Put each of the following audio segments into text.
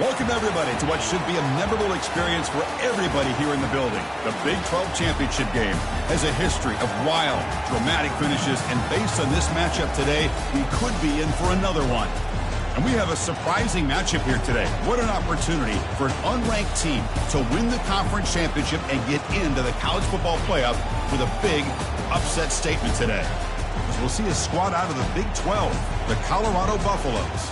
Welcome, everybody, to what should be a memorable experience for everybody here in the building. The Big 12 Championship game has a history of wild, dramatic finishes, and based on this matchup today, we could be in for another one. And we have a surprising matchup here today. What an opportunity for an unranked team to win the conference championship and get into the college football playoff with a big upset statement today. As we'll see a squad out of the Big 12, the Colorado Buffaloes,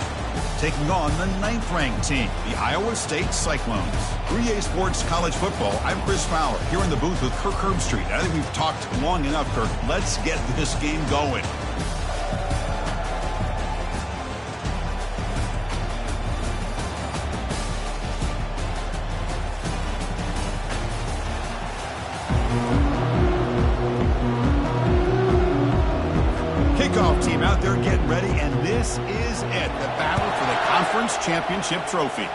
taking on the 9th-ranked team, the Iowa State Cyclones. 3A Sports College Football, I'm Chris Fowler, here in the booth with Kirk Herbstreit. I think we've talked long enough, Kirk. Let's get this game going. Kickoff team out there getting ready, and this is it, the battle for the conference championship trophy.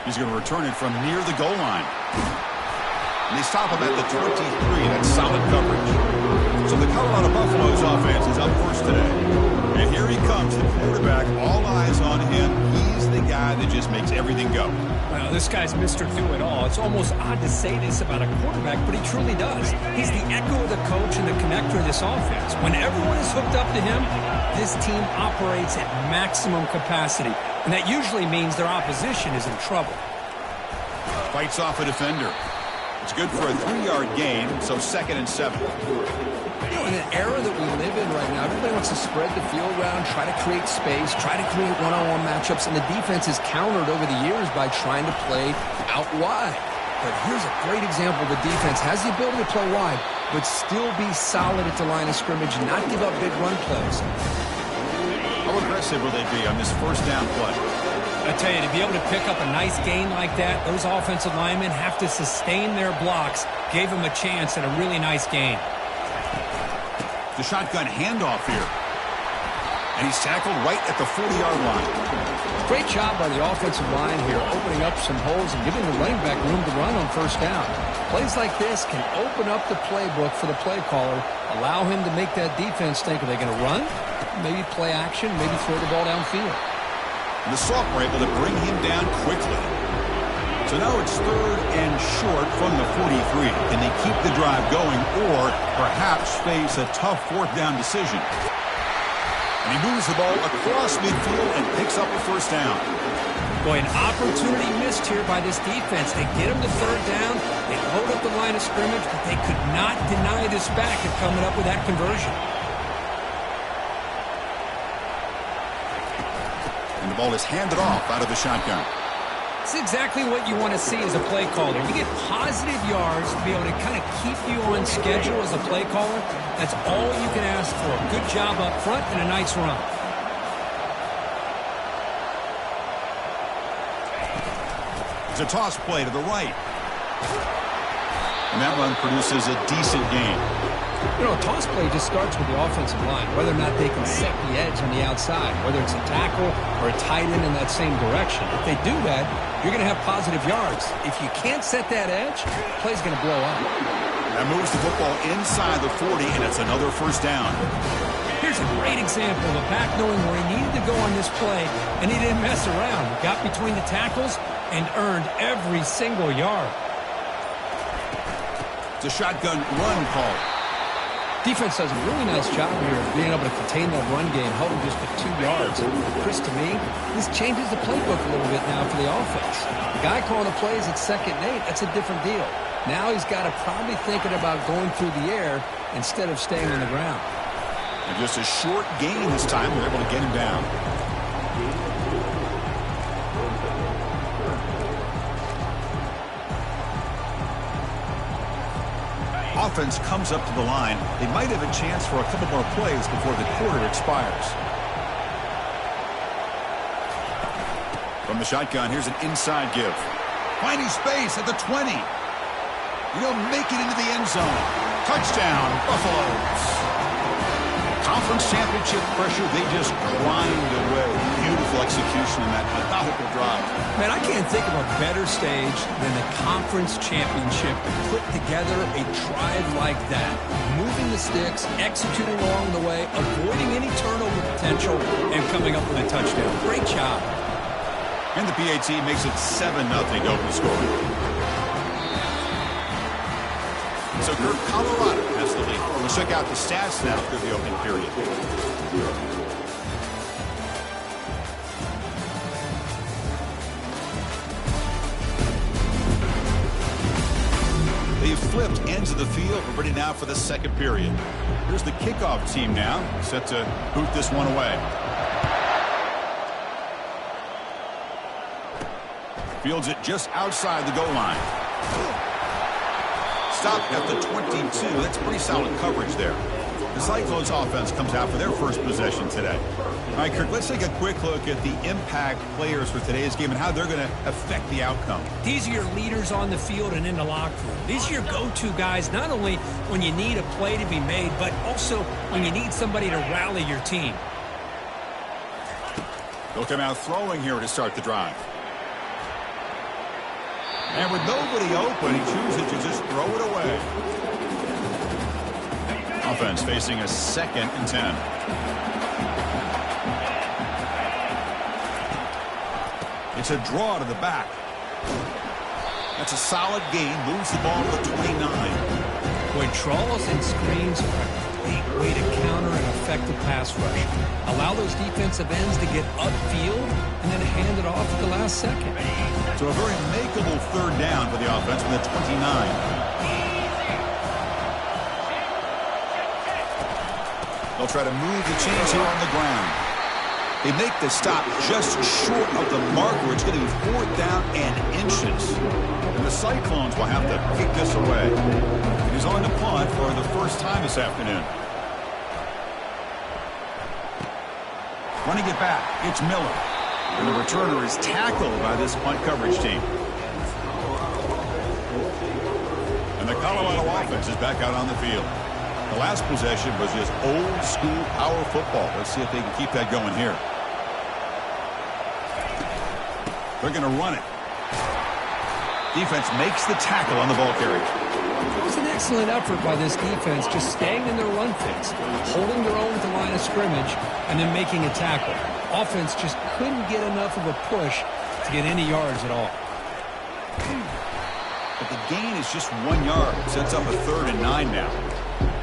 He's going to return it from near the goal line. And they stop him at the 23. That's solid coverage. So the Colorado Buffaloes offense is up first today. And here he comes, the quarterback, all eyes on him. He's the guy that just makes everything go. Well, this guy's Mr. Do-It-All. It's almost odd to say this about a quarterback, but he truly does. He's the echo of the coach and the connector of this offense. When everyone is hooked up to him, this team operates at maximum capacity, and that usually means their opposition is in trouble. Fights off a defender. It's good for a 3-yard gain, so 2nd and 7. You know, in an era that we live in right now, everybody wants to spread the field around, try to create space, try to create one-on-one matchups, and the defense is countered over the years by trying to play out wide. But here's a great example. The defense has the ability to play wide, but still be solid at the line of scrimmage and not give up big run plays. How aggressive will they be on this first down play? I tell you, to be able to pick up a nice gain like that, those offensive linemen have to sustain their blocks. Gave them a chance at a really nice gain. The shotgun handoff here. And he's tackled right at the 40-yard line. Great job by the offensive line here, opening up some holes and giving the running back room to run on first down. Plays like this can open up the playbook for the play caller, allow him to make that defense think, are they going to run? Maybe play action, maybe throw the ball downfield. And the sophomore able to bring him down quickly. So now it's 3rd and short from the 43. Can they keep the drive going or perhaps face a tough 4th down decision? And he moves the ball across midfield and picks up a first down. Boy, an opportunity missed here by this defense. They get him to 3rd down. They load up the line of scrimmage, but they could not deny this back of coming up with that conversion. And the ball is handed off out of the shotgun. It's exactly what you want to see as a play caller. You get positive yards to be able to kind of keep you on schedule as a play caller. That's all you can ask for. Good job up front and a nice run. It's a toss play to the right. And that run produces a decent gain. You know, a toss play just starts with the offensive line, whether or not they can set the edge on the outside, whether it's a tackle or a tight end in that same direction. If they do that, you're going to have positive yards. If you can't set that edge, the play's going to blow up. That moves the football inside the 40, and it's another first down. Here's a great example of a back knowing where he needed to go on this play, and he didn't mess around. He got between the tackles and earned every single yard. It's a shotgun run call. Defense does a really nice job here of being able to contain that run game, held him just for 2 yards. And Chris, to me, this changes the playbook a little bit now for the offense. The guy calling the plays at 2nd and 8, that's a different deal. Now he's got to probably thinking about going through the air instead of staying on the ground. And just a short gain this time, they're able to get him down. Offense comes up to the line. They might have a chance for a couple more plays before the quarter expires. From the shotgun, here's an inside give. Finding space at the 20. He'll make it into the end zone. Touchdown, Buffaloes. Conference championship pressure, they just grind away. Beautiful execution in that methodical drive. Man, I can't think of a better stage than the conference championship to put together a drive like that. Moving the sticks, executing along the way, avoiding any turnover potential, and coming up with a touchdown. Great job. And the PAT makes it 7-0 to open scoring. So Kirk, Colorado has the lead. We'll check out the stats now through the opening period. They've flipped ends of the field. We're ready now for the second period. Here's the kickoff team now, set to boot this one away. Fields it just outside the goal line. Stop at the 22. That's pretty solid coverage there. The Cyclones offense comes out for their first possession today. All right, Kirk, let's take a quick look at the impact players for today's game and how they're going to affect the outcome. These are your leaders on the field and in the locker room. These are your go-to guys, not only when you need a play to be made, but also when you need somebody to rally your team. They'll come out throwing here to start the drive. And with nobody open, he chooses to just throw it away. Offense facing a 2nd and 10. It's a draw to the back. That's a solid gain. Moves the ball to the 29. Boy, draws and screens are a great way to counter an effective pass rush. Allow those defensive ends to get upfield and then hand it off at the last second. So a very makeable 3rd down for the offense with a 29. They'll try to move the chains here on the ground. They make the stop just short of the marker. It's going to be 4th down and inches. And the Cyclones will have to kick this away. He's on the punt for the first time this afternoon. Running it back, it's Miller. And the returner is tackled by this punt coverage team. And the Colorado offense is back out on the field. The last possession was just old school power football. Let's see if they can keep that going here. They're going to run it. Defense makes the tackle on the ball carrier. It was an excellent effort by this defense, just staying in their run fix, holding their own at the line of scrimmage, and then making a tackle. Offense just couldn't get enough of a push to get any yards at all. But the gain is just 1 yard. Sets up a 3rd and 9 now.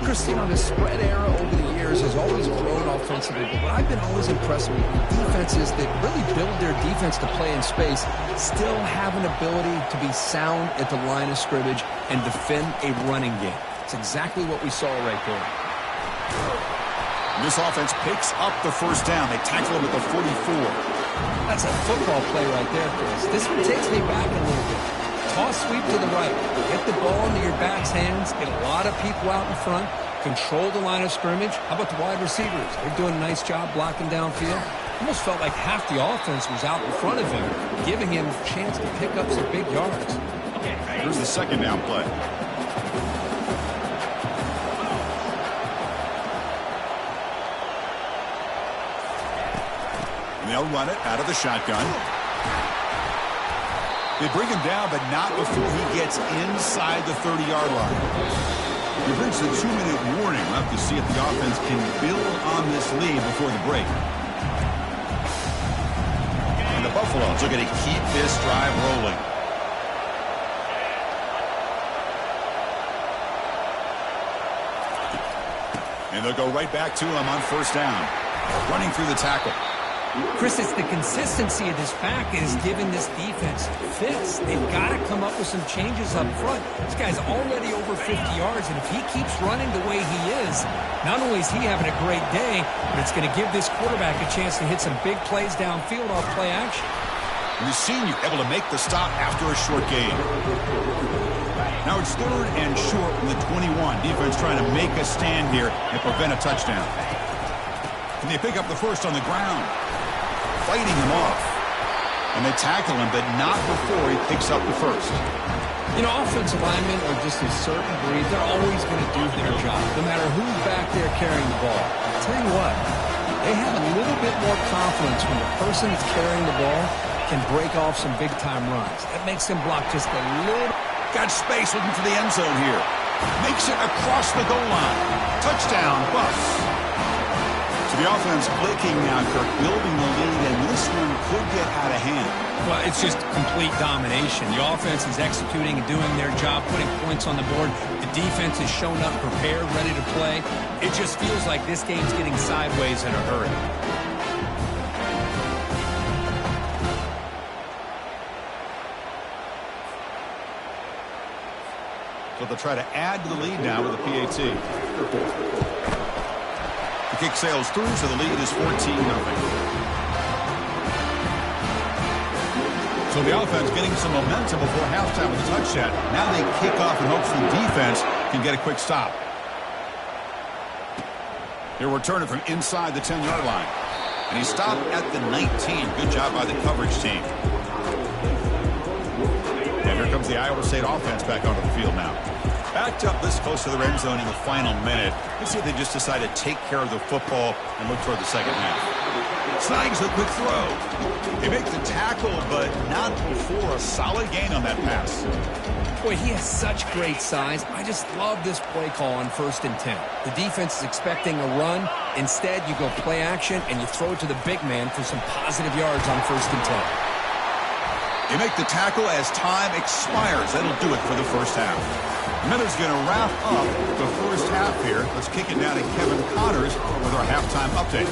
Chris, you know, the spread era over the years has always grown offensively, but what I've been always impressed with defenses that really build their defense to play in space still have an ability to be sound at the line of scrimmage and defend a running game. It's exactly what we saw right there. This offense picks up the 1st down. They tackle him at the 44. That's a football play right there, Chris. This one takes me back a little bit. Toss sweep to the right. Get the ball into your back's hands. Get a lot of people out in front. Control the line of scrimmage. How about the wide receivers? They're doing a nice job blocking downfield. Almost felt like half the offense was out in front of him, giving him a chance to pick up some big yards. Here's the 2nd down play. And they'll run it out of the shotgun. They bring him down, but not before he gets inside the 30-yard line. He brings the 2-minute warning. We'll have to see if the offense can build on this lead before the break. And the Buffaloes are going to keep this drive rolling. And they'll go right back to him on 1st down. Running through the tackle. Chris, it's the consistency of this back is giving this defense fits. They've got to come up with some changes up front. This guy's already over 50 yards, and if he keeps running the way he is, not only is he having a great day, but it's going to give this quarterback a chance to hit some big plays downfield off play action. And the senior able to make the stop after a short gain. Now it's 3rd and short from the 21. Defense trying to make a stand here and prevent a touchdown. And they pick up the 1st on the ground. Fighting him off. And they tackle him, but not before he picks up the 1st. You know, offensive linemen are just a certain breed. They're always going to do their job, no matter who's back there carrying the ball. I'll tell you what, they have a little bit more confidence when the person that's carrying the ball can break off some big-time runs. That makes them block just a little. Got space looking for the end zone here. Makes it across the goal line. Touchdown, Buffs. So the offense blinking now, Kirk, building the lead, and this one could get out of hand. Well, it's just complete domination. The offense is executing and doing their job, putting points on the board. The defense has shown up prepared, ready to play. It just feels like this game's getting sideways in a hurry. So they'll try to add to the lead now with a PAT. The kick sails through, so the lead is 14-0. So the offense getting some momentum before halftime with a touchdown. Now they kick off in hopes the defense can get a quick stop. He'll return it from inside the 10-yard line. And he stopped at the 19. Good job by the coverage team. And here comes the Iowa State offense back onto the field now. Backed up this close to the red zone in the final minute. Let's see if they just decide to take care of the football and look toward the second half. Snags a quick throw. They make the tackle, but not before a solid gain on that pass. Boy, he has such great size. I just love this play call on 1st and 10. The defense is expecting a run. Instead, you go play action, and you throw it to the big man for some positive yards on 1st and 10. They make the tackle as time expires. That'll do it for the first half. Miller's going to wrap up the first half here. Let's kick it down to Kevin Connors with our halftime update.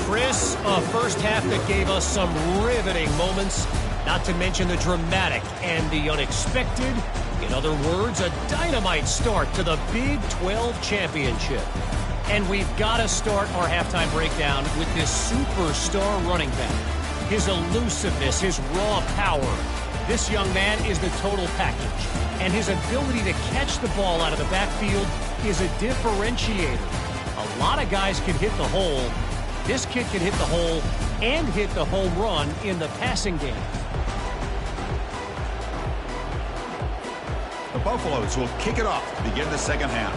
Chris, a first half that gave us some riveting moments, not to mention the dramatic and the unexpected. In other words, a dynamite start to the Big 12 championship. And we've got to start our halftime breakdown with this superstar running back. His elusiveness, his raw power. This young man is the total package. And his ability to catch the ball out of the backfield is a differentiator. A lot of guys can hit the hole. This kid can hit the hole and hit the home run in the passing game. The Buffaloes will kick it off to begin the second half.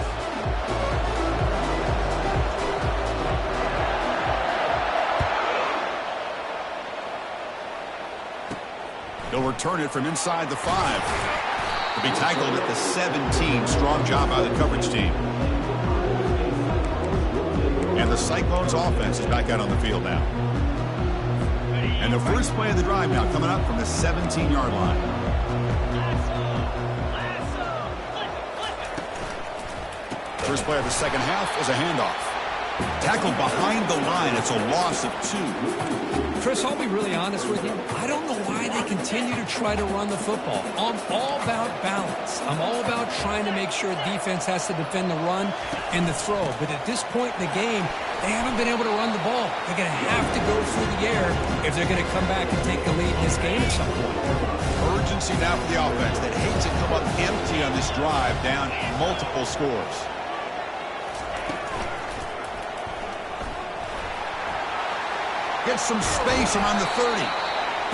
He'll return it from inside the 5. He'll be tackled at the 17. Strong job by the coverage team. And the Cyclones offense is back out on the field now. And the first play of the drive now coming up from the 17-yard line. First play of the second half is a handoff. Tackled behind the line. It's a loss of 2. Chris, I'll be really honest with you. I don't know why they continue to try to run the football. I'm all about balance. I'm all about trying to make sure defense has to defend the run and the throw. But at this point in the game, they haven't been able to run the ball. They're going to have to go through the air if they're going to come back and take the lead in this game at some point. Urgency now for the offense that hates to come up empty on this drive, down multiple scores. Gets some space around the 30.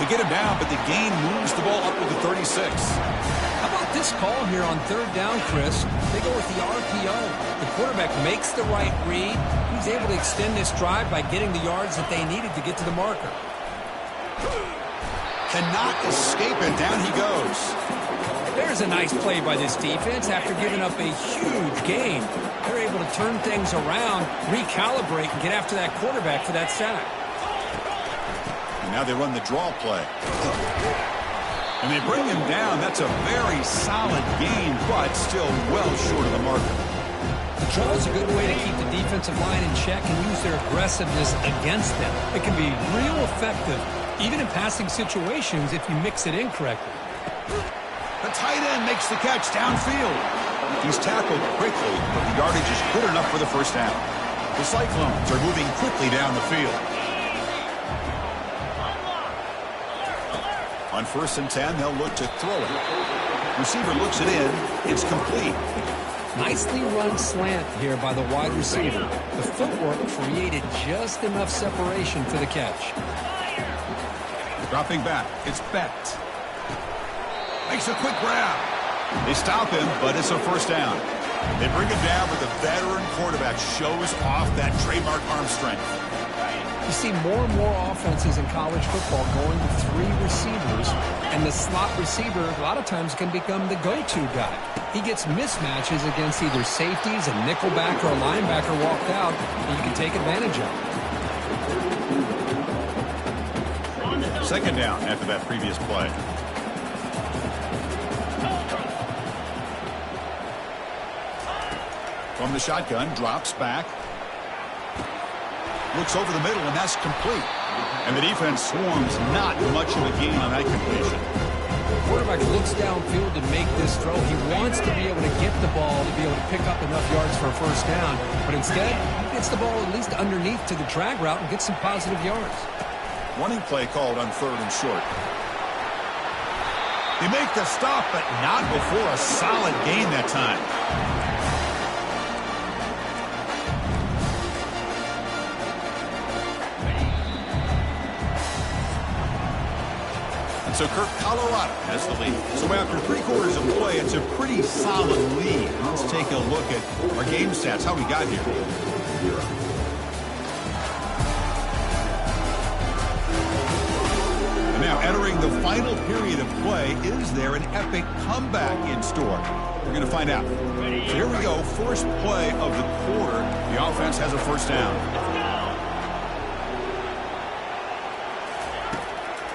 They get him down, but the gain moves the ball up to the 36. How about this call here on 3rd down, Chris? They go with the RPO. The quarterback makes the right read. He's able to extend this drive by getting the yards that they needed to get to the marker. Cannot escape it. Down he goes. There's a nice play by this defense. After giving up a huge gain, they're able to turn things around, recalibrate, and get after that quarterback for that sack. Now they run the draw play. And they bring him down. That's a very solid gain, but still well short of the marker. The draw is a good way to keep the defensive line in check and use their aggressiveness against them. It can be real effective, even in passing situations, if you mix it in correctly. The tight end makes the catch downfield. He's tackled quickly, but the yardage is good enough for the first down. The Cyclones are moving quickly down the field. On 1st and 10, they'll look to throw it. Receiver looks it in. It's complete. Nicely run slant here by the wide receiver. The footwork created just enough separation for the catch. Dropping back. It's Becht. Makes a quick grab. They stop him, but it's a first down. They bring him down, but the veteran quarterback shows off that trademark arm strength. You see more and more offenses in college football going to 3 receivers, and the slot receiver a lot of times can become the go-to guy. He gets mismatches against either safeties, a nickelback, or a linebacker walked out, and you can take advantage of it. Second down after that previous play. From the shotgun, drops back. Looks over the middle, and that's complete. And the defense swarms, not much of a gain on that completion. Quarterback looks downfield to make this throw. He wants to be able to get the ball to be able to pick up enough yards for a first down. But instead, he gets the ball at least underneath to the drag route and gets some positive yards. Running play called on 3rd and short. They make the stop, but not before a solid gain that time. So Kirk, Colorado has the lead. So after 3 quarters of play, it's a pretty solid lead. Let's take a look at our game stats, how we got here. And now entering the final period of play, is there an epic comeback in store? We're going to find out. So here we go, first play of the quarter. The offense has a first down.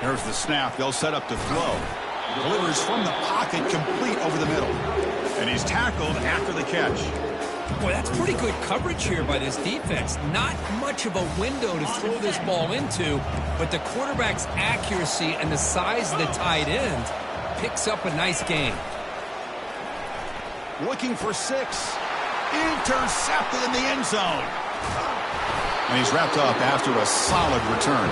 There's the snap. They'll set up to throw. Delivers from the pocket, complete over the middle. And he's tackled after the catch. Boy, that's pretty good coverage here by this defense. Not much of a window to throw this ball into, but the quarterback's accuracy and the size of the tight end picks up a nice gain. Looking for 6. Intercepted in the end zone. And he's wrapped up after a solid return.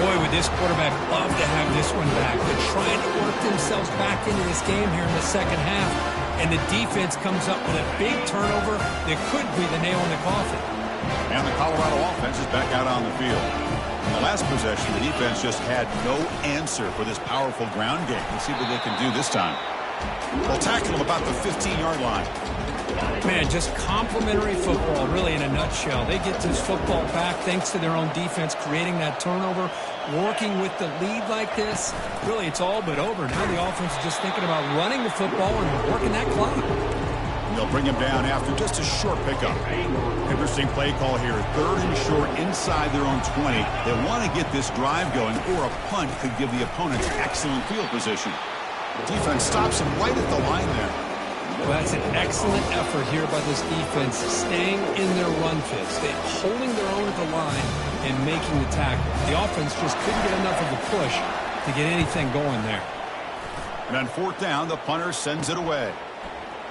Boy, would this quarterback love to have this one back. They're trying to work themselves back into this game here in the second half. And the defense comes up with a big turnover that could be the nail in the coffin. And the Colorado offense is back out on the field. In the last possession, the defense just had no answer for this powerful ground game. Let's see what they can do this time. They'll tackle him about the 15-yard line. Man, just complimentary football, really, in a nutshell. They get this football back thanks to their own defense, creating that turnover, working with the lead like this. Really, it's all but over. Now the offense is just thinking about running the football and working that clock. And they'll bring him down after just a short pickup. Interesting play call here. 3rd and short inside their own 20. They want to get this drive going, or a punt could give the opponents excellent field position. The defense stops him right at the line there. Well, that's an excellent effort here by this defense, staying in their run fits, holding their own at the line and making the tackle. The offense just couldn't get enough of a push to get anything going there. And on 4th down, the punter sends it away.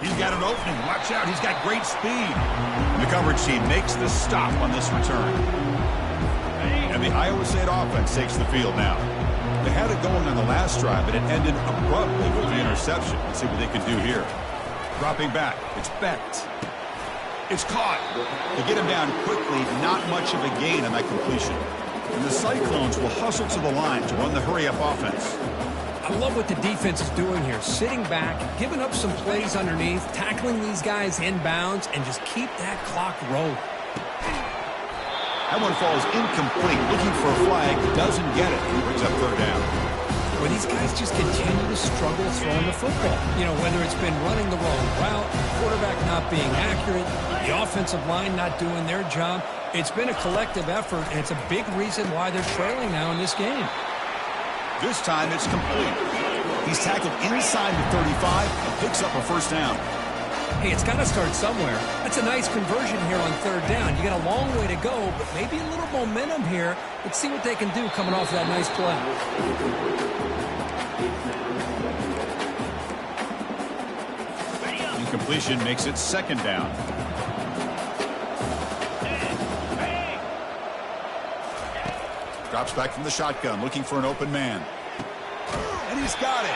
He's got an opening. Watch out. He's got great speed. And the coverage team makes the stop on this return. And the Iowa State offense takes the field now. They had it going on the last drive, but it ended abruptly with the interception. Let's see what they can do here. Dropping back. It's Becht. It's caught. They get him down quickly. Not much of a gain on that completion. And the Cyclones will hustle to the line to run the hurry-up offense. I love what the defense is doing here. Sitting back, giving up some plays underneath, tackling these guys inbounds, and just keep that clock rolling. That one falls incomplete. Looking for a flag. Doesn't get it. Brings up 3rd down. Where these guys just continue to struggle throwing the football. You know, whether it's been running the wrong route, quarterback not being accurate, the offensive line not doing their job. It's been a collective effort, and it's a big reason why they're trailing now in this game. This time it's complete. He's tackled inside the 35 and picks up a first down. Hey, it's got to start somewhere. That's a nice conversion here on 3rd down. You got a long way to go, but maybe a little momentum here. Let's see what they can do coming off that nice play. Incompletion makes it 2nd down. Drops back from the shotgun, looking for an open man. And he's got it.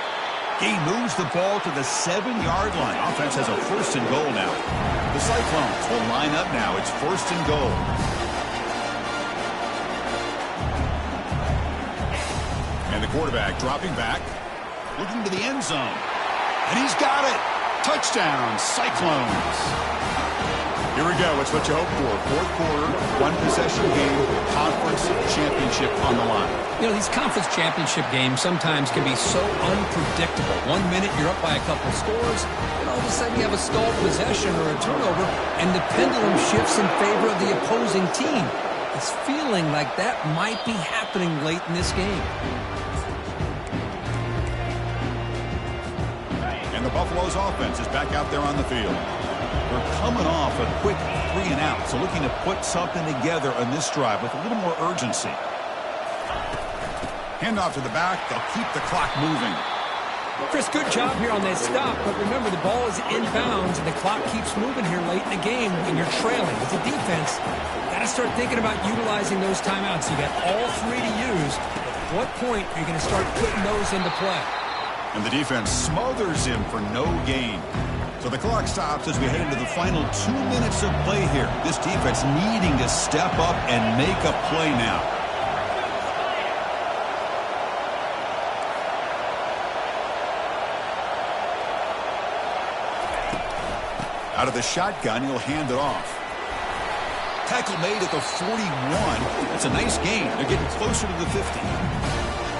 He moves the ball to the 7-yard line. Offense has a 1st and goal now. The Cyclones will line up now. It's 1st and goal. And the quarterback dropping back, looking to the end zone. And he's got it. Touchdown, Cyclones. Here we go. It's what you hope for. 4th quarter, 1-possession game, conference championship on the line. You know, these conference championship games sometimes can be so unpredictable. 1 minute you're up by a couple scores, and all of a sudden you have a stalled possession or a turnover, and the pendulum shifts in favor of the opposing team. It's feeling like that might be happening late in this game. And the Buffalo's offense is back out there on the field. We're coming off a quick 3-and-out, so looking to put something together on this drive with a little more urgency. Handoff to the back. They'll keep the clock moving. Chris, good job here on that stop, but remember the ball is inbounds and the clock keeps moving here late in the game when you're trailing. With the defense, got to start thinking about utilizing those timeouts. You got all three to use. At what point are you going to start putting those into play? And the defense smothers him for no gain. So the clock stops as we head into the final 2 minutes of play here. This defense needing to step up and make a play now. Out of the shotgun, he'll hand it off. Tackle made at the 41. That's a nice gain. They're getting closer to the 50.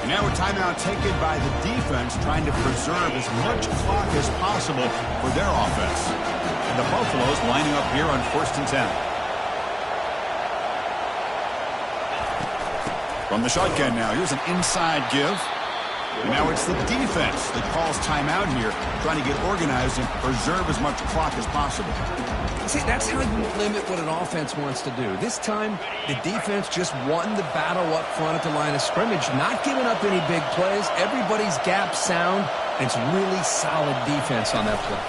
And now a timeout taken by the defense, trying to preserve as much clock as possible for their offense. And the Buffaloes lining up here on 1st and 10. From the shotgun now, here's an inside give. And now it's the defense that calls timeout here, trying to get organized and preserve as much clock as possible. See, that's how you limit what an offense wants to do. This time, the defense just won the battle up front at the line of scrimmage, not giving up any big plays. Everybody's gap sound, and it's really solid defense on that play.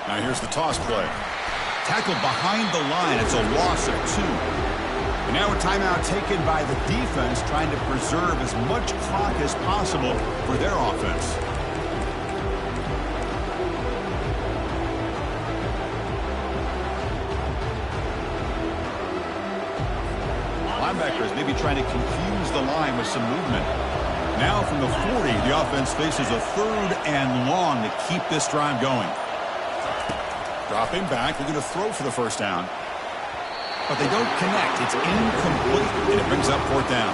Now here's the toss play. Tackle behind the line. It's a loss of 2. And now a timeout taken by the defense, trying to preserve as much clock as possible for their offense. Linebackers maybe trying to confuse the line with some movement. Now from the 40, the offense faces a 3rd and long to keep this drive going. Dropping back, they're going to throw for the first down. But they don't connect. It's incomplete, and it brings up 4th down.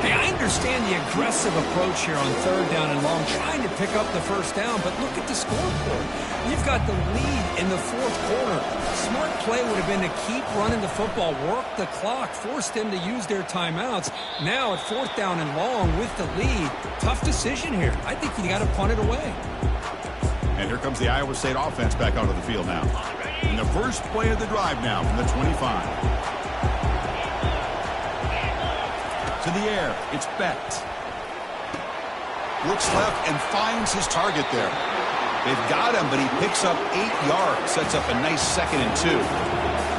Hey, I understand the aggressive approach here on 3rd down and long, trying to pick up the first down, but look at the scoreboard. You've got the lead in the 4th quarter. Smart play would have been to keep running the football, work the clock, force them to use their timeouts. Now at 4th down and long with the lead, tough decision here. I think you got to punt it away. And here comes the Iowa State offense back onto the field now. In the first play of the drive now from the 25. To the air, it's Becht. Looks left and finds his target there. They've got him, but he picks up 8 yards. Sets up a nice 2nd and 2.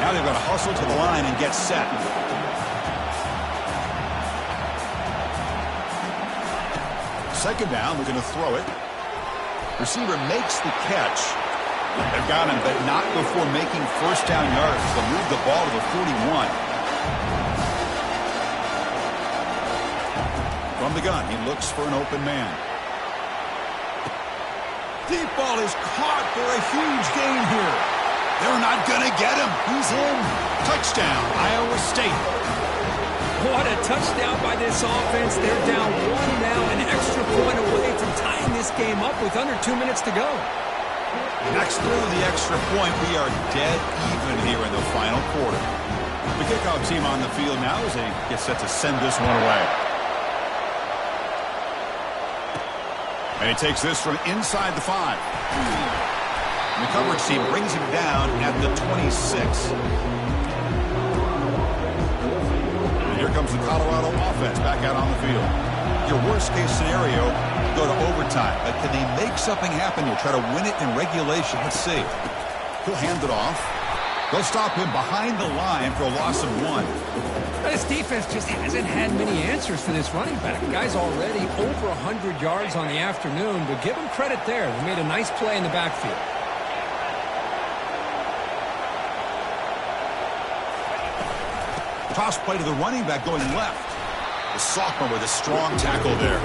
Now they're going to hustle to the line and get set. Second down, they're going to throw it. Receiver makes the catch. They've got him, but not before making 1st down yards. They'll move the ball to the 41. From the gun, he looks for an open man. Deep ball is caught for a huge gain here. They're not going to get him. He's in. Touchdown, Iowa State. What a touchdown by this offense. They're down 1 now, an extra point away from tying this game up with under 2 minutes to go. Next through the extra point, we are dead even here in the final quarter. The kickoff team on the field now as they get set to send this one away. And he takes this from inside the 5. And the coverage team brings him down at the 26. And here comes the Colorado offense back out on the field. Your worst-case scenario, go to overtime. But can they make something happen here? Try to win it in regulation. Let's see. He'll hand it off. They'll stop him behind the line for a loss of 1. This defense just hasn't had many answers for this running back. The guy's already over 100 yards on the afternoon, but give him credit there. They made a nice play in the backfield. Toss play to the running back going left. The sophomore with a strong tackle there.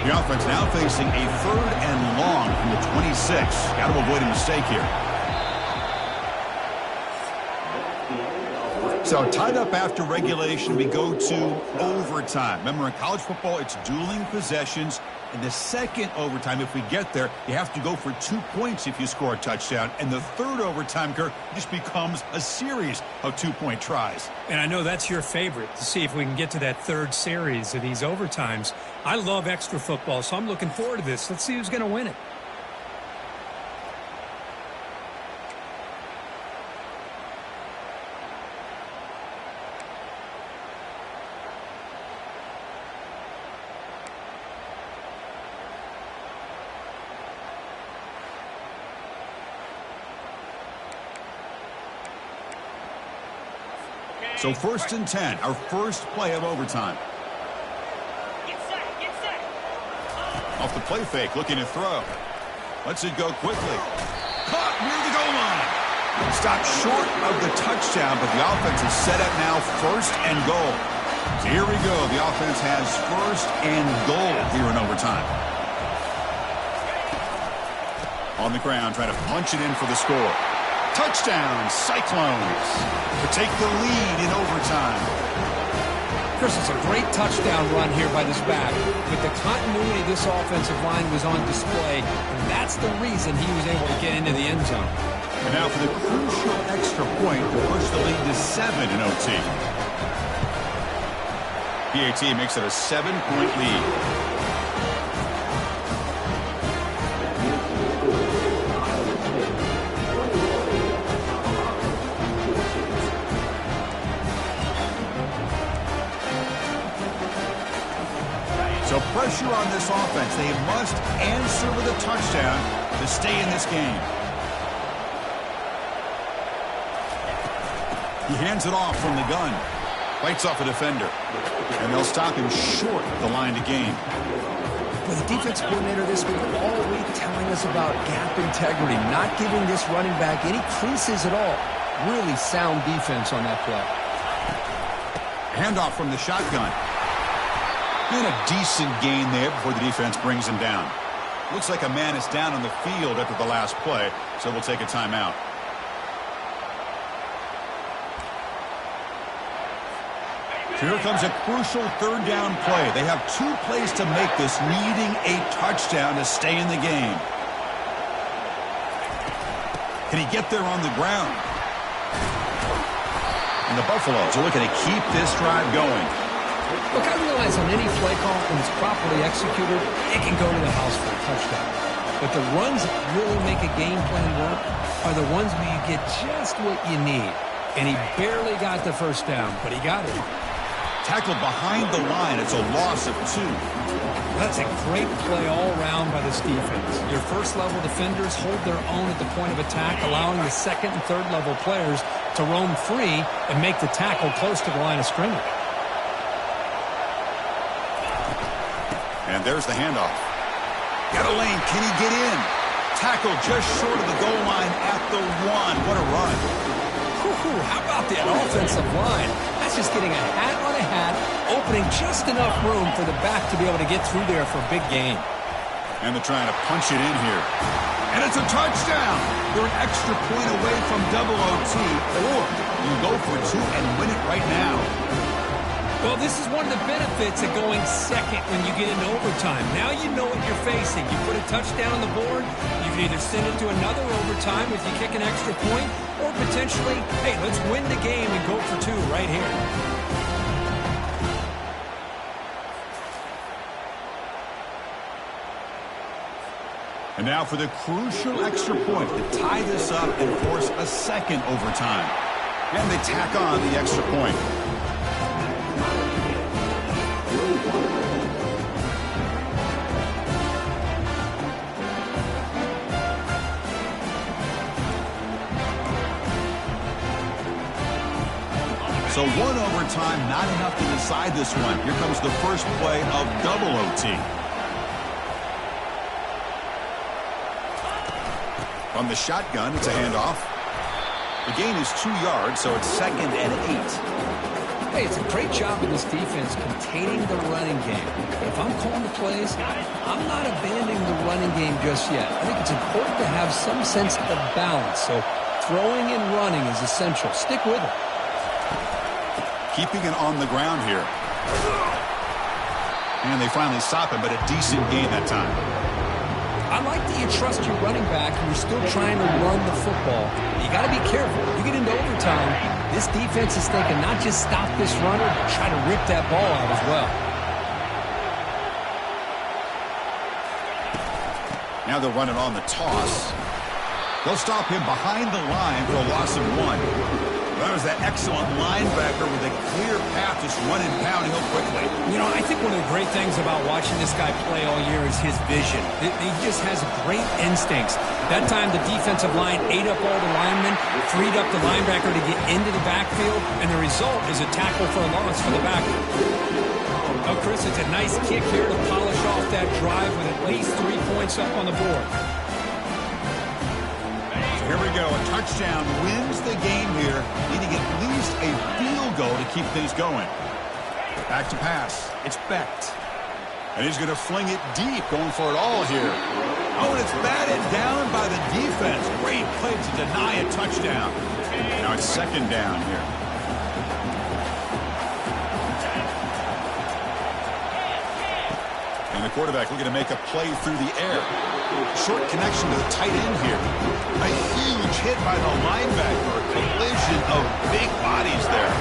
The offense now facing a 3rd and long from the 26. Got to avoid a mistake here. So tied up after regulation, we go to overtime. Remember, in college football, it's dueling possessions. In the second overtime, if we get there, you have to go for 2 points if you score a touchdown. And the third overtime, Kirk, just becomes a series of 2-point tries. And I know that's your favorite, to see if we can get to that third series of these overtimes. I love extra football, so I'm looking forward to this. Let's see who's going to win it. So 1st and 10, our first play of overtime. Off the play fake, looking to throw. Lets it go quickly. Caught near the goal line. Stopped short of the touchdown, but the offense is set up now 1st and goal. So here we go. The offense has 1st and goal here in overtime. On the ground, trying to punch it in for the score. Touchdown, Cyclones to take the lead in overtime. Chris, it's a great touchdown run here by this back. But the continuity of this offensive line was on display, and that's the reason he was able to get into the end zone. And now for the crucial extra point to push the lead to 7 in OT. PAT makes it a 7-point lead. So pressure on this offense. They must answer with a touchdown to stay in this game. He hands it off from the gun. Fights off a defender. And they'll stop him short of the line to gain. Well, the defense coordinator this week all week telling us about gap integrity, not giving this running back any creases at all. Really sound defense on that play. Handoff from the shotgun. And a decent gain there before the defense brings him down. Looks like a man is down on the field after the last play, so we'll take a timeout. Here comes a crucial 3rd down play. They have 2 plays to make this, needing a touchdown to stay in the game. Can he get there on the ground? And the Buffaloes are looking to keep this drive going. Look, I realize on any play call, when it's properly executed, it can go to the house for a touchdown. But the runs that really make a game plan work are the ones where you get just what you need. And he barely got the 1st down, but he got it. Tackled behind the line. It's a loss of 2. That's a great play all around by this defense. Your first-level defenders hold their own at the point of attack, allowing the 2nd and 3rd level players to roam free and make the tackle close to the line of scrimmage. And there's the handoff. Got a lane. Can he get in? Tackle just short of the goal line at the 1. What a run. How about that offensive line? That's just getting a hat on a hat, opening just enough room for the back to be able to get through there for a big gain. And they're trying to punch it in here. And it's a touchdown. They're an extra point away from double OT, or you go for 2 and win it right now. Well, this is one of the benefits of going second when you get into overtime. Now you know what you're facing. You put a touchdown on the board, you can either send it to another overtime if you kick an extra point, or potentially, hey, let's win the game and go for 2 right here. And now for the crucial extra point to tie this up and force a 2nd overtime. And they tack on the extra point. So 1 overtime, not enough to decide this one. Here comes the first play of double OT. From the shotgun, it's a handoff. The gain is 2 yards, so it's 2nd and 8. Hey, it's a great job of this defense containing the running game. If I'm calling the plays, I'm not abandoning the running game just yet. I think it's important to have some sense of balance. So throwing and running is essential. Stick with it. keeping it on the ground here. And they finally stop him, but a decent gain that time. I like that you trust your running back and you're still trying to run the football. You got to be careful. You get into overtime, this defense is thinking not just stop this runner, but try to rip that ball out as well. Now they'll run it on the toss. They'll stop him behind the line for a loss of 1. That was that excellent linebacker with a clear path, just running downhill quickly. You know, I think one of the great things about watching this guy play all year is his vision. He just has great instincts. That time, the defensive line ate up all the linemen, freed up the linebacker to get into the backfield, and the result is a tackle for a loss for the backer. Oh, Chris, it's a nice kick here to polish off that drive with at least 3 points up on the board. Here we go. A touchdown wins the game here. Needing at least a field goal to keep things going. Back to pass. It's Becht. And he's going to fling it deep, going for it all here. Oh, and it's batted down by the defense. Great play to deny a touchdown. Now it's second down here. And the quarterback looking to make a play through the air. Short connection to the tight end here. A huge hit by the linebacker. A collision of big bodies there.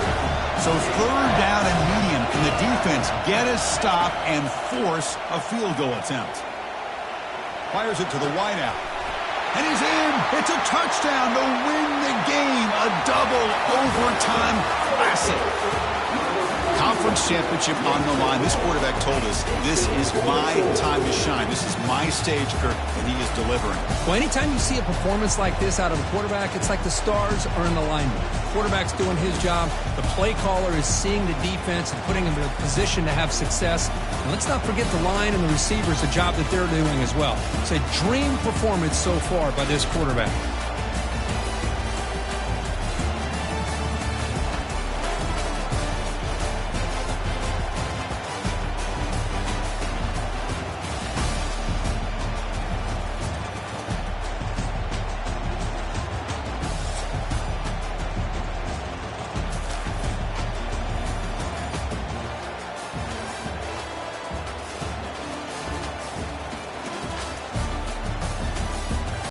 So third down and medium. Can the defense get a stop and force a field goal attempt? Fires it to the wideout. And he's in. It's a touchdown to win the game. A double overtime classic. Conference championship on the line. This quarterback told us, this is my time to shine. This is my stage, Kirk, and he is delivering. Well, anytime you see a performance like this out of a quarterback, it's like the stars are in alignment. The quarterback's doing his job. The play caller is seeing the defense and putting him in a position to have success. And let's not forget the line and the receivers, the job that they're doing as well. It's a dream performance so far by this quarterback.